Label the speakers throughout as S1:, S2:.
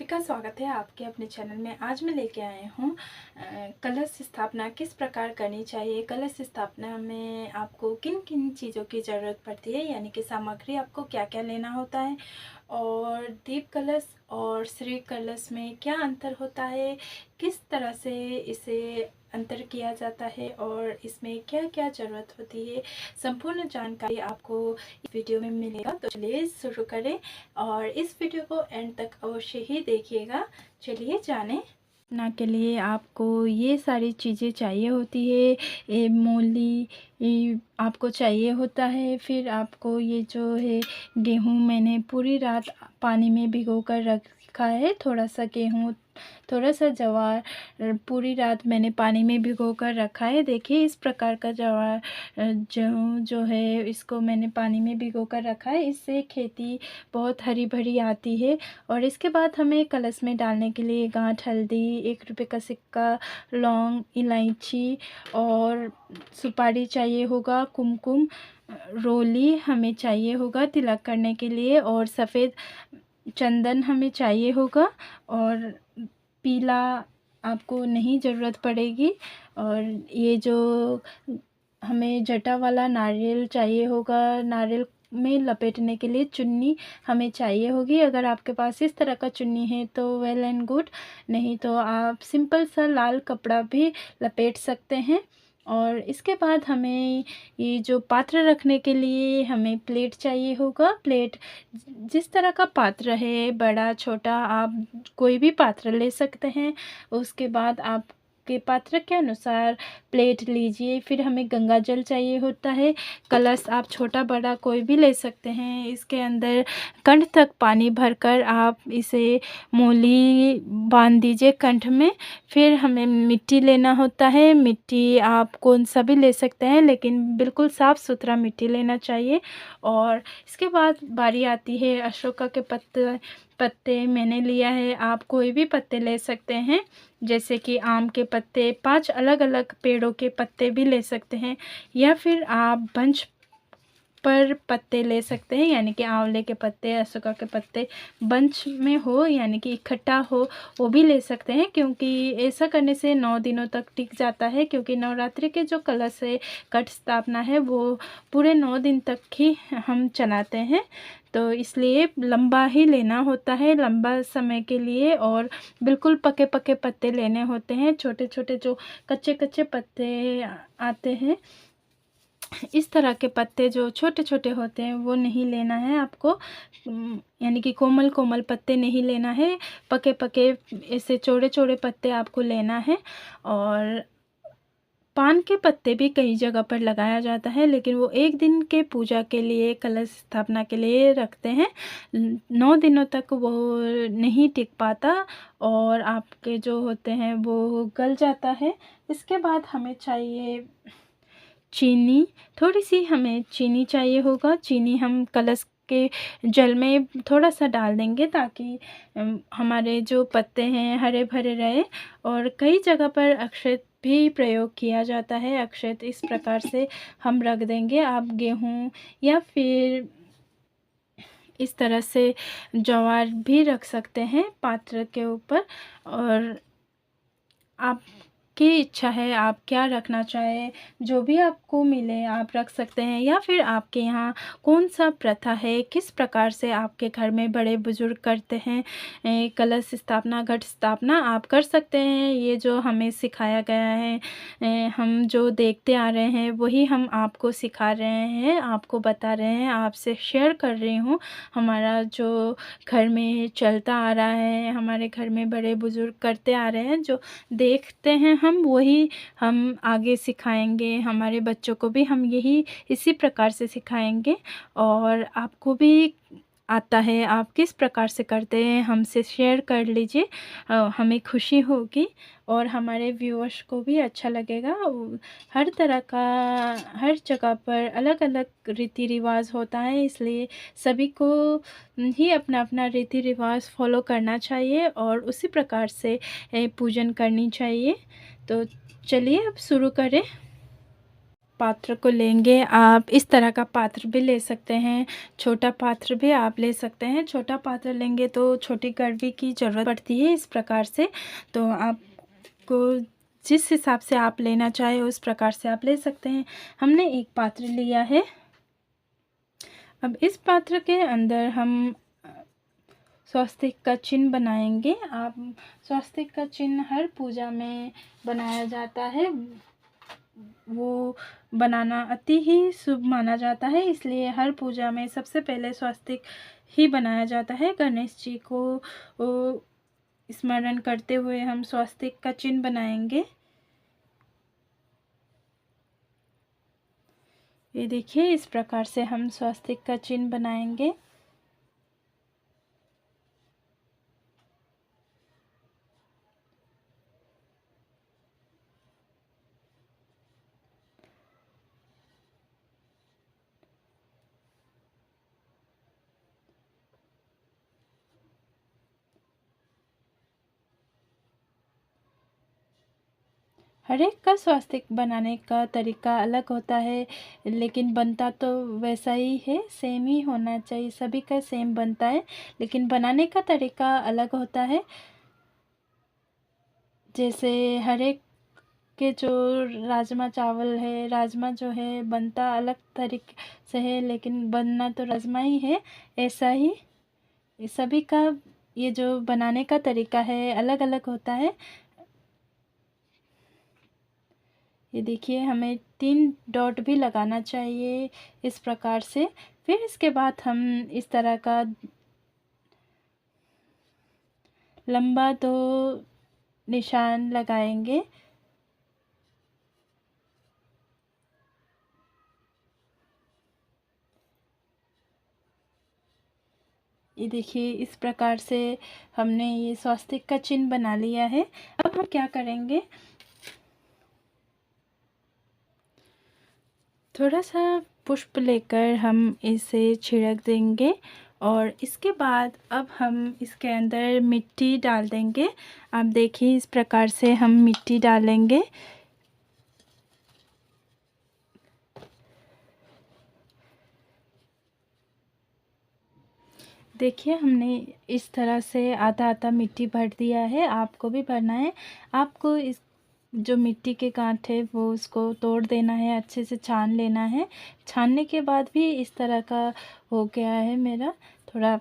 S1: का स्वागत है आपके अपने चैनल में। आज मैं लेके आए हूँ कलश स्थापना किस प्रकार करनी चाहिए। कलश स्थापना में आपको किन किन चीज़ों की ज़रूरत पड़ती है, यानी कि सामग्री आपको क्या क्या लेना होता है, और दीप कलश और श्री कलश में क्या अंतर होता है, किस तरह से इसे अंतर किया जाता है और इसमें क्या क्या ज़रूरत होती है, संपूर्ण जानकारी आपको इस वीडियो में मिलेगा। तो चलिए शुरू करें और इस वीडियो को एंड तक अवश्य ही देखिएगा। चलिए जाने ना के लिए आपको ये सारी चीज़ें चाहिए होती है। मूली आपको चाहिए होता है। फिर आपको ये जो है गेहूँ मैंने पूरी रात पानी में भिगो कर रखा है। थोड़ा सा गेहूँ, थोड़ा सा ज्वार पूरी रात मैंने पानी में भिगो कर रखा है। देखिए इस प्रकार का ज्वार जो है इसको मैंने पानी में भिगो कर रखा है। इससे खेती बहुत हरी भरी आती है। और इसके बाद हमें कलश में डालने के लिए गांठ हल्दी, 1 रुपये का सिक्का, लौंग, इलायची और सुपारी चाहिए होगा। कुमकुम, रोली हमें चाहिए होगा तिलक करने के लिए, और सफ़ेद चंदन हमें चाहिए होगा, और पीला आपको नहीं ज़रूरत पड़ेगी। और ये जो हमें जटा वाला नारियल चाहिए होगा, नारियल में लपेटने के लिए चुन्नी हमें चाहिए होगी। अगर आपके पास इस तरह का चुन्नी है तो वेल एंड गुड, नहीं तो आप सिंपल सा लाल कपड़ा भी लपेट सकते हैं। और इसके बाद हमें ये जो पात्र रखने के लिए हमें प्लेट चाहिए होगा। प्लेट जिस तरह का पात्र है, बड़ा छोटा, आप कोई भी पात्र ले सकते हैं। उसके बाद आप के पात्र के अनुसार प्लेट लीजिए। फिर हमें गंगा जल चाहिए होता है। कलश आप छोटा बड़ा कोई भी ले सकते हैं। इसके अंदर कंठ तक पानी भरकर आप इसे मूली बांध दीजिए कंठ में। फिर हमें मिट्टी लेना होता है। मिट्टी आप कौन सा भी ले सकते हैं, लेकिन बिल्कुल साफ़ सुथरा मिट्टी लेना चाहिए। और इसके बाद बारी आती है अशोका के पत्ते मैंने लिया है। आप कोई भी पत्ते ले सकते हैं, जैसे कि आम के पत्ते, 5 अलग अलग पेड़ों के पत्ते भी ले सकते हैं, या फिर आप बंच पर पत्ते ले सकते हैं, यानी कि आंवले के पत्ते, अशोका के पत्ते बंच में हो, यानी कि इकट्ठा हो, वो भी ले सकते हैं। क्योंकि ऐसा करने से 9 दिनों तक टिक जाता है। क्योंकि नवरात्रि के जो कलश है, कट स्थापना है, वो पूरे 9 दिन तक ही हम चलाते हैं। तो इसलिए लंबा ही लेना होता है, लंबा समय के लिए। और बिल्कुल पके पके पत्ते लेने होते हैं। छोटे छोटे जो कच्चे कच्चे पत्ते आते हैं, इस तरह के पत्ते जो छोटे छोटे होते हैं वो नहीं लेना है आपको। यानी कि कोमल कोमल पत्ते नहीं लेना है, पके पके ऐसे चौड़े चौड़े पत्ते आपको लेना है। और पान के पत्ते भी कई जगह पर लगाया जाता है, लेकिन वो एक दिन के पूजा के लिए, कलश स्थापना के लिए रखते हैं। 9 दिनों तक वो नहीं टिक पाता और आपके जो होते हैं वो गल जाता है। इसके बाद हमें चाहिए चीनी, थोड़ी सी हमें चीनी चाहिए होगा। चीनी हम कलश के जल में थोड़ा सा डाल देंगे, ताकि हमारे जो पत्ते हैं हरे भरे रहे। और कई जगह पर अक्षत भी प्रयोग किया जाता है। अक्षत इस प्रकार से हम रख देंगे। आप गेहूँ या फिर इस तरह से ज्वार भी रख सकते हैं पात्र के ऊपर। और आपकी इच्छा है आप क्या रखना चाहें, जो भी आपको मिले आप रख सकते हैं। या फिर आपके यहाँ कौन सा प्रथा है, किस प्रकार से आपके घर में बड़े बुजुर्ग करते हैं कलश स्थापना, घट स्थापना, आप कर सकते हैं। ये जो हमें सिखाया गया है, हम जो देखते आ रहे हैं वही हम आपको सिखा रहे हैं, आपको बता रहे हैं, आपसे शेयर कर रही हूँ। हमारा जो घर में चलता आ रहा है, हमारे घर में बड़े बुजुर्ग करते आ रहे हैं, जो देखते हैं हम वही हम आगे सिखाएंगे। हमारे बच्चों को भी हम यही इसी प्रकार से सिखाएंगे। और आपको भी आता है, आप किस प्रकार से करते हैं हमसे शेयर कर लीजिए, हमें खुशी होगी और हमारे व्यूअर्स को भी अच्छा लगेगा। हर तरह का, हर जगह पर अलग अलग रीति रिवाज होता है, इसलिए सभी को ही अपना अपना रीति रिवाज फॉलो करना चाहिए और उसी प्रकार से पूजन करनी चाहिए। तो चलिए अब शुरू करें। पात्र को लेंगे, आप इस तरह का पात्र भी ले सकते हैं, छोटा पात्र भी आप ले सकते हैं। छोटा पात्र लेंगे तो छोटी कड़वी की ज़रूरत पड़ती है इस प्रकार से। तो आपको जिस हिसाब से आप लेना चाहे उस प्रकार से आप ले सकते हैं। हमने एक पात्र लिया है। अब इस पात्र के अंदर हम स्वस्तिक का चिन्ह बनाएंगे। आप स्वस्तिक का चिन्ह हर पूजा में बनाया जाता है। वो बनाना अति ही शुभ माना जाता है, इसलिए हर पूजा में सबसे पहले स्वस्तिक ही बनाया जाता है। गणेश जी को स्मरण करते हुए हम स्वस्तिक का चिन्ह बनाएंगे। ये देखिए, इस प्रकार से हम स्वस्तिक का चिन्ह बनाएंगे। हर एक का स्वास्तिक बनाने का तरीका अलग होता है, लेकिन बनता तो वैसा ही है, सेम ही होना चाहिए। सभी का सेम बनता है, लेकिन बनाने का तरीका अलग होता है। जैसे हर एक के जो राजमा चावल है, राजमा जो है बनता अलग तरीके से है, लेकिन बनना तो राजमा ही है। ऐसा ही सभी का ये जो बनाने का तरीका है अलग अलग होता है। ये देखिए, हमें 3 डॉट भी लगाना चाहिए इस प्रकार से। फिर इसके बाद हम इस तरह का लंबा 2 निशान लगाएंगे। ये देखिए, इस प्रकार से हमने ये स्वास्तिक का चिन्ह बना लिया है। अब हम क्या करेंगे, थोड़ा सा पुष्प लेकर हम इसे छिड़क देंगे और इसके बाद अब हम इसके अंदर मिट्टी डाल देंगे। आप देखिए, इस प्रकार से हम मिट्टी डालेंगे। देखिए, हमने इस तरह से आधा आधा मिट्टी भर दिया है। आपको भी भरना है। आपको इस जो मिट्टी के गांठ है वो उसको तोड़ देना है, अच्छे से छान लेना है। छानने के बाद भी इस तरह का हो गया है मेरा थोड़ा,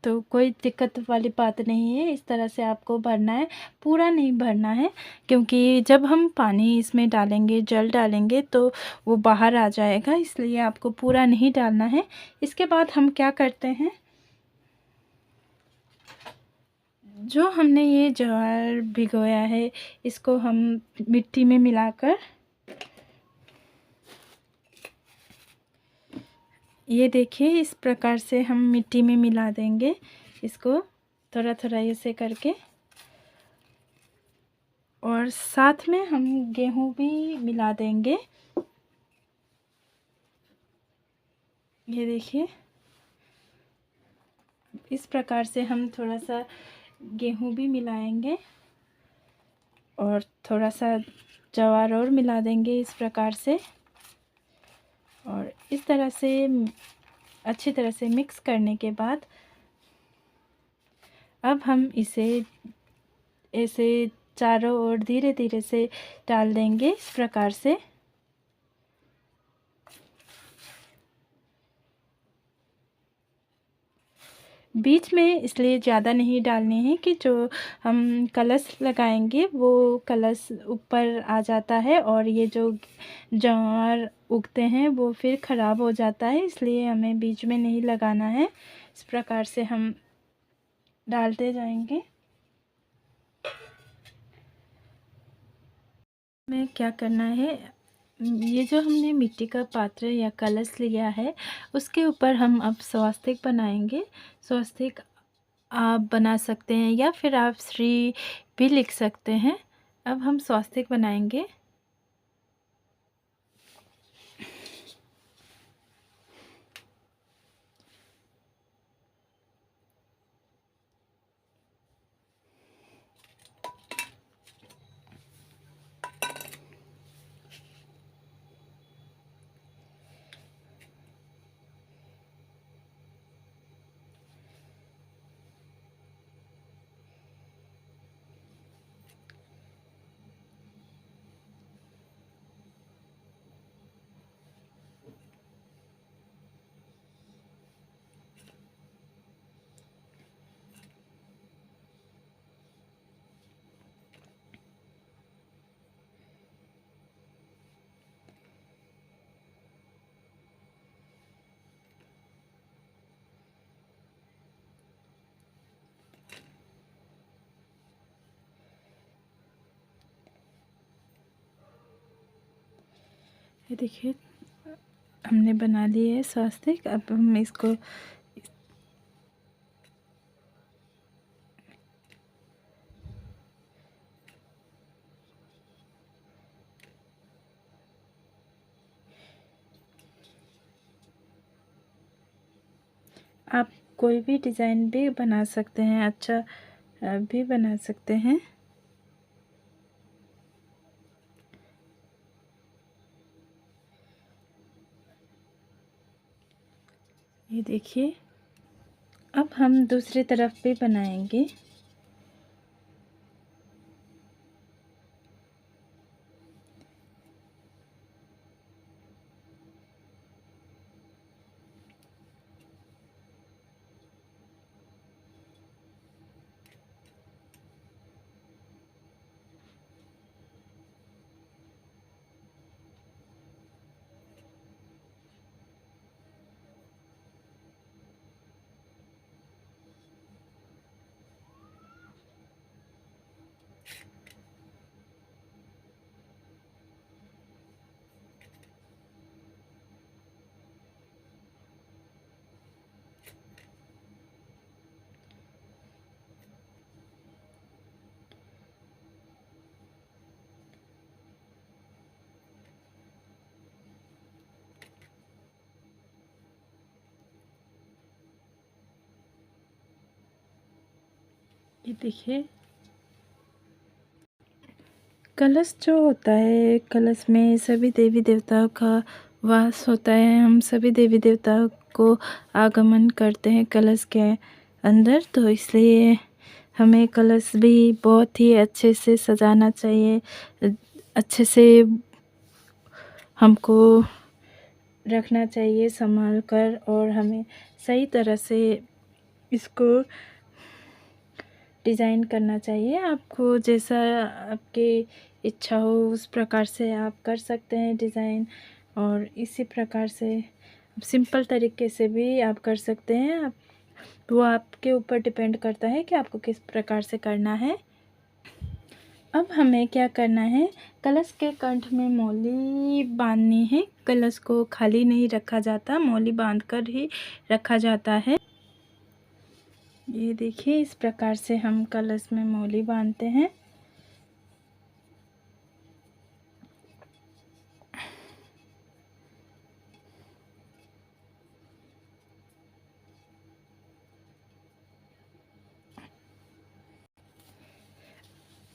S1: तो कोई दिक्कत वाली बात नहीं है। इस तरह से आपको भरना है, पूरा नहीं भरना है, क्योंकि जब हम पानी इसमें डालेंगे, जल डालेंगे तो वो बाहर आ जाएगा, इसलिए आपको पूरा नहीं डालना है। इसके बाद हम क्या करते हैं, जो हमने ये ज्वार भिगोया है इसको हम मिट्टी में मिलाकर, ये देखिए इस प्रकार से हम मिट्टी में मिला देंगे इसको थोड़ा थोड़ा ऐसे करके। और साथ में हम गेहूं भी मिला देंगे। ये देखिए, इस प्रकार से हम थोड़ा सा गेहूं भी मिलाएंगे और थोड़ा सा ज्वार और मिला देंगे इस प्रकार से। और इस तरह से अच्छी तरह से मिक्स करने के बाद अब हम इसे ऐसे चारों ओर धीरे धीरे से डाल देंगे इस प्रकार से। बीच में इसलिए ज़्यादा नहीं डालने हैं कि जो हम कलश लगाएंगे वो कलश ऊपर आ जाता है और ये जो ज्वार उगते हैं वो फिर ख़राब हो जाता है, इसलिए हमें बीच में नहीं लगाना है। इस प्रकार से हम डालते जाएंगे। में क्या करना है, ये जो हमने मिट्टी का पात्र या कलश लिया है उसके ऊपर हम अब स्वास्तिक बनाएंगे। स्वास्तिक आप बना सकते हैं या फिर आप श्री भी लिख सकते हैं। अब हम स्वास्तिक बनाएंगे। ये देखिए हमने बना ली है स्वास्तिक। अब हम इसको आप कोई भी डिज़ाइन भी बना सकते हैं, अच्छा भी बना सकते हैं। ये देखिए अब हम दूसरी तरफ भी बनाएंगे। ये देखिए कलश जो होता है, कलश में सभी देवी देवताओं का वास होता है। हम सभी देवी देवताओं को आगमन करते हैं कलश के अंदर, तो इसलिए हमें कलश भी बहुत ही अच्छे से सजाना चाहिए। अच्छे से हमको रखना चाहिए संभाल कर, और हमें सही तरह से इसको डिज़ाइन करना चाहिए। आपको जैसा आपकी इच्छा हो उस प्रकार से आप कर सकते हैं डिज़ाइन, और इसी प्रकार से सिंपल तरीके से भी आप कर सकते हैं। वो आपके ऊपर डिपेंड करता है कि आपको किस प्रकार से करना है। अब हमें क्या करना है, कलश के कंठ में मौली बांधनी है। कलश को खाली नहीं रखा जाता, मौली बांधकर ही रखा जाता है। ये देखिए इस प्रकार से हम कलश में मौली बांधते हैं।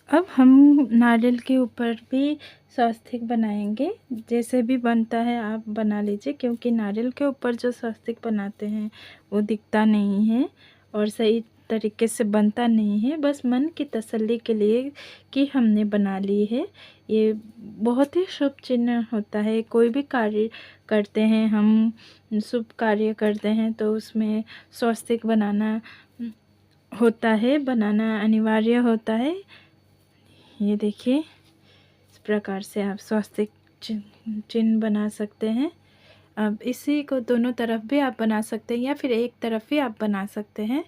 S1: अब हम नारियल के ऊपर भी स्वास्तिक बनाएंगे। जैसे भी बनता है आप बना लीजिए, क्योंकि नारियल के ऊपर जो स्वास्तिक बनाते हैं वो दिखता नहीं है और सही तरीके से बनता नहीं है। बस मन की तसल्ली के लिए कि हमने बना ली है। ये बहुत ही शुभ चिन्ह होता है। कोई भी कार्य करते हैं हम, शुभ कार्य करते हैं, तो उसमें स्वास्तिक बनाना होता है, बनाना अनिवार्य होता है। ये देखिए इस प्रकार से आप स्वास्तिक चिन्ह बना सकते हैं। अब इसी को दोनों तरफ भी आप बना सकते हैं, या फिर एक तरफ ही आप बना सकते हैं।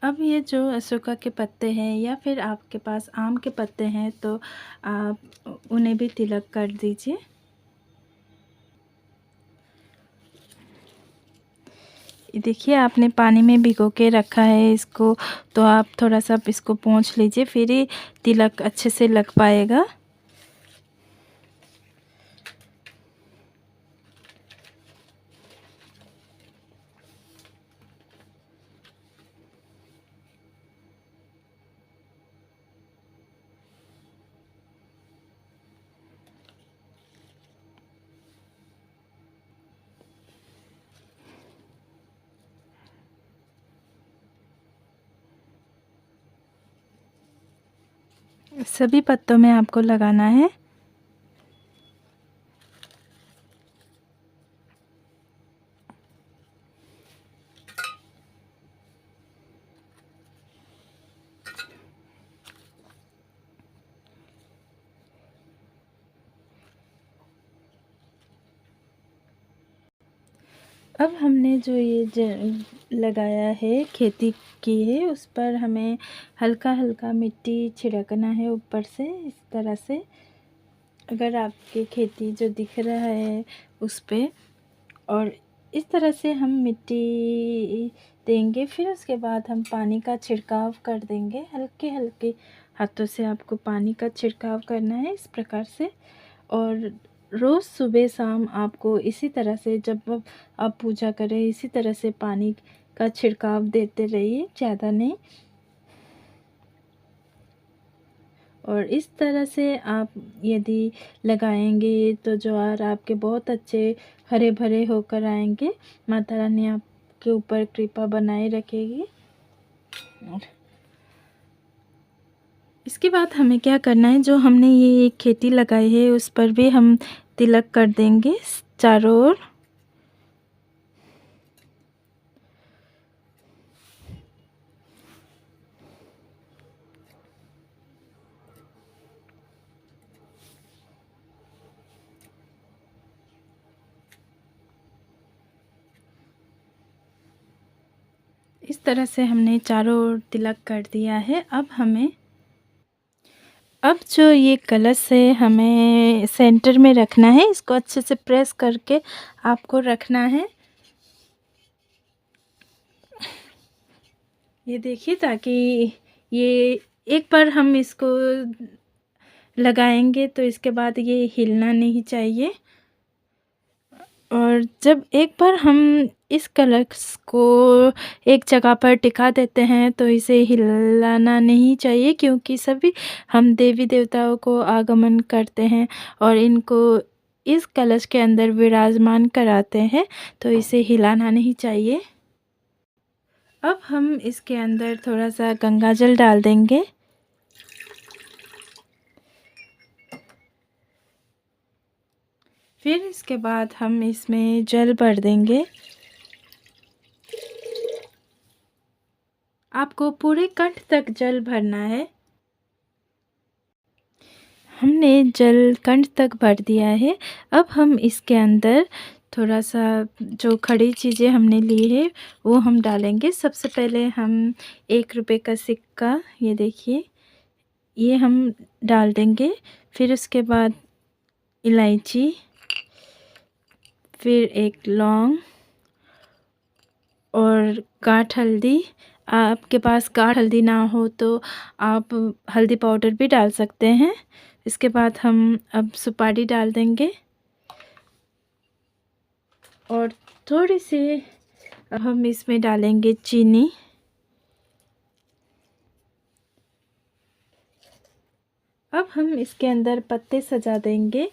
S1: अब ये जो अशोका के पत्ते हैं, या फिर आपके पास आम के पत्ते हैं, तो आप उन्हें भी तिलक कर दीजिए। देखिए आपने पानी में भिगो के रखा है इसको, तो आप थोड़ा सा इसको पोंछ लीजिए, फिर ही तिलक अच्छे से लग पाएगा। सभी पत्तों में आपको लगाना है। अब हमने जो ये लगाया है, खेती की है, उस पर हमें हल्का हल्का मिट्टी छिड़कना है ऊपर से, इस तरह से। अगर आपकी खेती जो दिख रहा है उस पे, और इस तरह से हम मिट्टी देंगे। फिर उसके बाद हम पानी का छिड़काव कर देंगे। हल्के हल्के हाथों से आपको पानी का छिड़काव करना है इस प्रकार से। और रोज़ सुबह शाम आपको इसी तरह से, जब आप पूजा करें, इसी तरह से पानी का छिड़काव देते रहिए, ज़्यादा नहीं। और इस तरह से आप यदि लगाएंगे तो ज्वार आपके बहुत अच्छे हरे भरे होकर आएंगे। माता रानी आपके ऊपर कृपा बनाए रखेगी। इसके बाद हमें क्या करना है, जो हमने ये खेती लगाई है उस पर भी हम तिलक कर देंगे चारों ओर। इस तरह से हमने चारों ओर तिलक कर दिया है। अब जो ये कलश है हमें सेंटर में रखना है। इसको अच्छे से प्रेस करके आपको रखना है। ये देखिए, ताकि ये एक बार हम इसको लगाएंगे तो इसके बाद ये हिलना नहीं चाहिए। और जब एक बार हम इस कलश को एक जगह पर टिका देते हैं तो इसे हिलाना नहीं चाहिए, क्योंकि सभी हम देवी देवताओं को आगमन करते हैं और इनको इस कलश के अंदर विराजमान कराते हैं, तो इसे हिलाना नहीं चाहिए। अब हम इसके अंदर थोड़ा सा गंगा जल डाल देंगे। फिर इसके बाद हम इसमें जल भर देंगे। आपको पूरे कंठ तक जल भरना है। हमने जल कंठ तक भर दिया है। अब हम इसके अंदर थोड़ा सा जो खड़ी चीज़ें हमने ली है वो हम डालेंगे। सबसे पहले हम 1 रुपये का सिक्का, ये देखिए, ये हम डाल देंगे। फिर उसके बाद इलायची, फिर एक लौंग और गाढ़ हल्दी। आपके पास गाढ़ हल्दी ना हो तो आप हल्दी पाउडर भी डाल सकते हैं। इसके बाद हम अब सुपारी डाल देंगे और थोड़ी सी हम इसमें डालेंगे चीनी। अब हम इसके अंदर पत्ते सजा देंगे।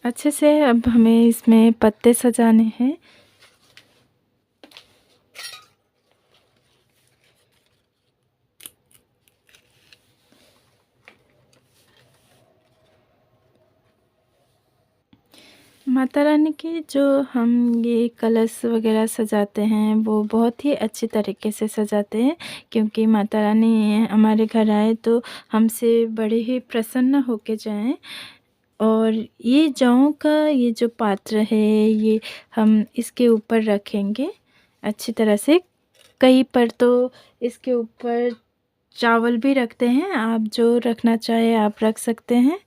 S1: अच्छे से अब हमें इसमें पत्ते सजाने हैं। माता रानी के जो हम ये कलश वगैरह सजाते हैं वो बहुत ही अच्छे तरीके से सजाते हैं, क्योंकि माता रानी हमारे घर आए तो हमसे बड़े ही प्रसन्न होके जाएं। और ये जौ का ये जो पात्र है ये हम इसके ऊपर रखेंगे अच्छी तरह से। कई पर तो इसके ऊपर चावल भी रखते हैं, आप जो रखना चाहे आप रख सकते हैं।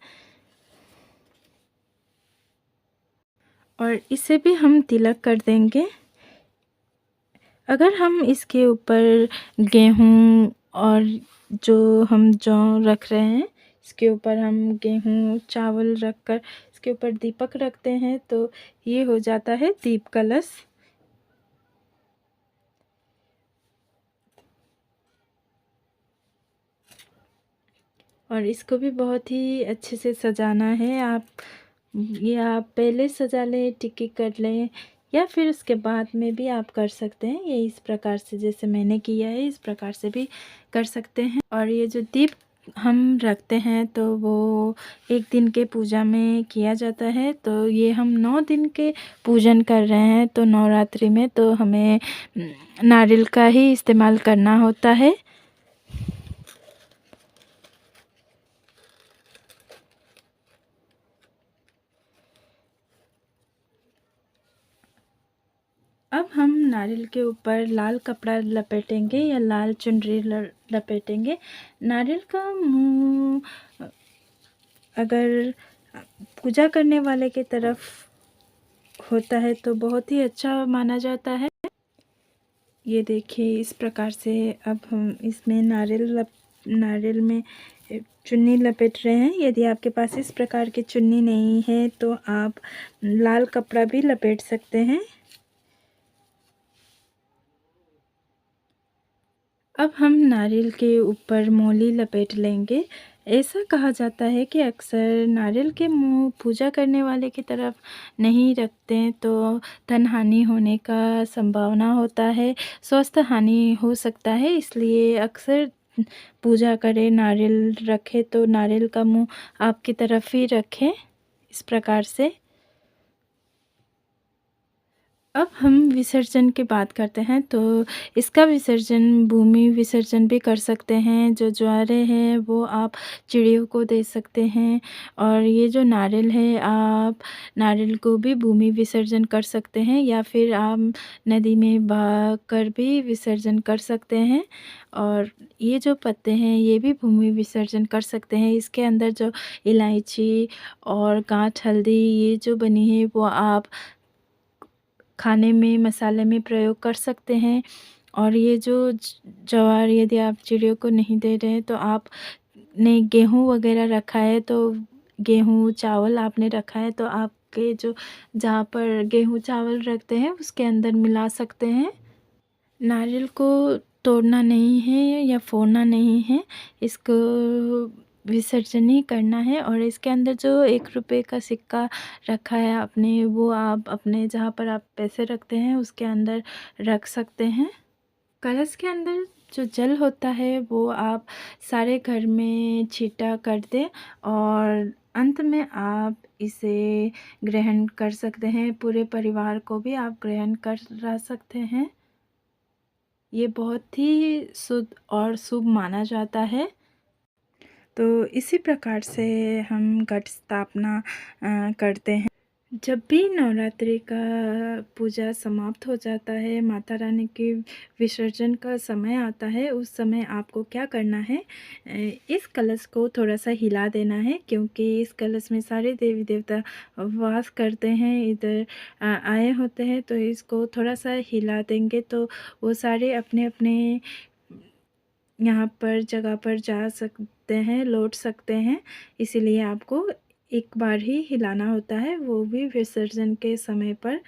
S1: और इसे भी हम तिलक कर देंगे। अगर हम इसके ऊपर गेहूँ और जो हम जौ रख रहे हैं इसके ऊपर हम गेहूँ चावल रखकर इसके ऊपर दीपक रखते हैं तो ये हो जाता है दीप कलश। और इसको भी बहुत ही अच्छे से सजाना है। आप पहले सजा लें, टिक्की कर लें, या फिर उसके बाद में भी आप कर सकते हैं। ये इस प्रकार से जैसे मैंने किया है इस प्रकार से भी कर सकते हैं। और ये जो दीप हम रखते हैं तो वो एक दिन के पूजा में किया जाता है। तो ये हम 9 दिन के पूजन कर रहे हैं, तो नवरात्रि में तो हमें नारियल का ही इस्तेमाल करना होता है। अब हम नारियल के ऊपर लाल कपड़ा लपेटेंगे या लाल चुनरी लपेटेंगे। नारियल का मुंह अगर पूजा करने वाले के तरफ होता है तो बहुत ही अच्छा माना जाता है। ये देखिए इस प्रकार से अब हम इसमें नारियल में चुन्नी लपेट रहे हैं। यदि आपके पास इस प्रकार की चुन्नी नहीं है तो आप लाल कपड़ा भी लपेट सकते हैं। अब हम नारियल के ऊपर मोली लपेट लेंगे। ऐसा कहा जाता है कि अक्सर नारियल के मुंह पूजा करने वाले की तरफ नहीं रखते हैं तो धन हानि होने का संभावना होता है, स्वास्थ्य हानि हो सकता है। इसलिए अक्सर पूजा करें, नारियल रखें तो नारियल का मुंह आपकी तरफ ही रखें इस प्रकार से। अब हम विसर्जन की बात करते हैं तो इसका विसर्जन भूमि विसर्जन भी कर सकते हैं। जो ज्वारे हैं वो आप चिड़ियों को दे सकते हैं और ये जो नारियल है आप नारियल को भी भूमि विसर्जन कर सकते हैं या फिर आप नदी में बहा कर भी विसर्जन कर सकते हैं। और ये जो पत्ते हैं ये भी भूमि विसर्जन कर सकते हैं। इसके अंदर जो इलायची और गांठ हल्दी ये जो बनी है वो आप खाने में मसाले में प्रयोग कर सकते हैं। और ये जो ज्वार यदि आप चिड़ियों को नहीं दे रहे हैं तो आपने गेहूँ वगैरह रखा है तो गेहूँ चावल आपने रखा है तो आपके जो जहाँ पर गेहूँ चावल रखते हैं उसके अंदर मिला सकते हैं। नारियल को तोड़ना नहीं है या फोड़ना नहीं है, इसको विसर्जन ही करना है। और इसके अंदर जो 1 रुपये का सिक्का रखा है आपने वो आप अपने जहाँ पर आप पैसे रखते हैं उसके अंदर रख सकते हैं। कलश के अंदर जो जल होता है वो आप सारे घर में छींटा कर दें और अंत में आप इसे ग्रहण कर सकते हैं। पूरे परिवार को भी आप ग्रहण करा सकते हैं। ये बहुत ही शुद्ध और शुभ माना जाता है। तो इसी प्रकार से हम घट स्थापना करते हैं। जब भी नवरात्रि का पूजा समाप्त हो जाता है, माता रानी के विसर्जन का समय आता है, उस समय आपको क्या करना है, इस कलश को थोड़ा सा हिला देना है क्योंकि इस कलश में सारे देवी देवता वास करते हैं, इधर आए होते हैं। तो इसको थोड़ा सा हिला देंगे तो वो सारे अपने अपने यहाँ पर जगह पर जा सकते हैं, लौट सकते हैं। इसीलिए आपको एक बार ही हिलाना होता है, वो भी विसर्जन के समय पर।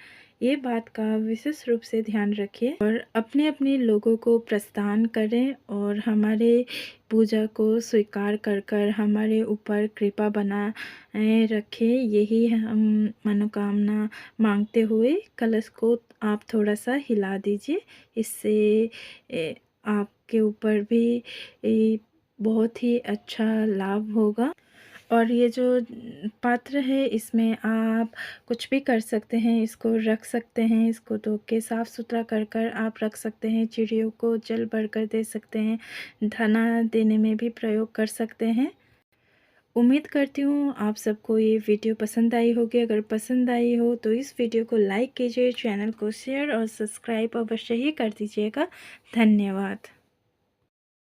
S1: ये बात का विशेष रूप से ध्यान रखिए और अपने अपने लोगों को प्रस्थान करें और हमारे पूजा को स्वीकार कर हमारे ऊपर कृपा बनाए रखें। यही हम मनोकामना मांगते हुए कलश को आप थोड़ा सा हिला दीजिए। इससे आपके ऊपर भी बहुत ही अच्छा लाभ होगा। और ये जो पात्र है इसमें आप कुछ भी कर सकते हैं, इसको रख सकते हैं, इसको धो के साफ़ सुथरा कर आप रख सकते हैं। चिड़ियों को जल भरकर दे सकते हैं, दाना देने में भी प्रयोग कर सकते हैं। उम्मीद करती हूँ आप सबको ये वीडियो पसंद आई होगी। अगर पसंद आई हो तो इस वीडियो को लाइक कीजिए, चैनल को शेयर और सब्सक्राइब अवश्य ही कर दीजिएगा। धन्यवाद।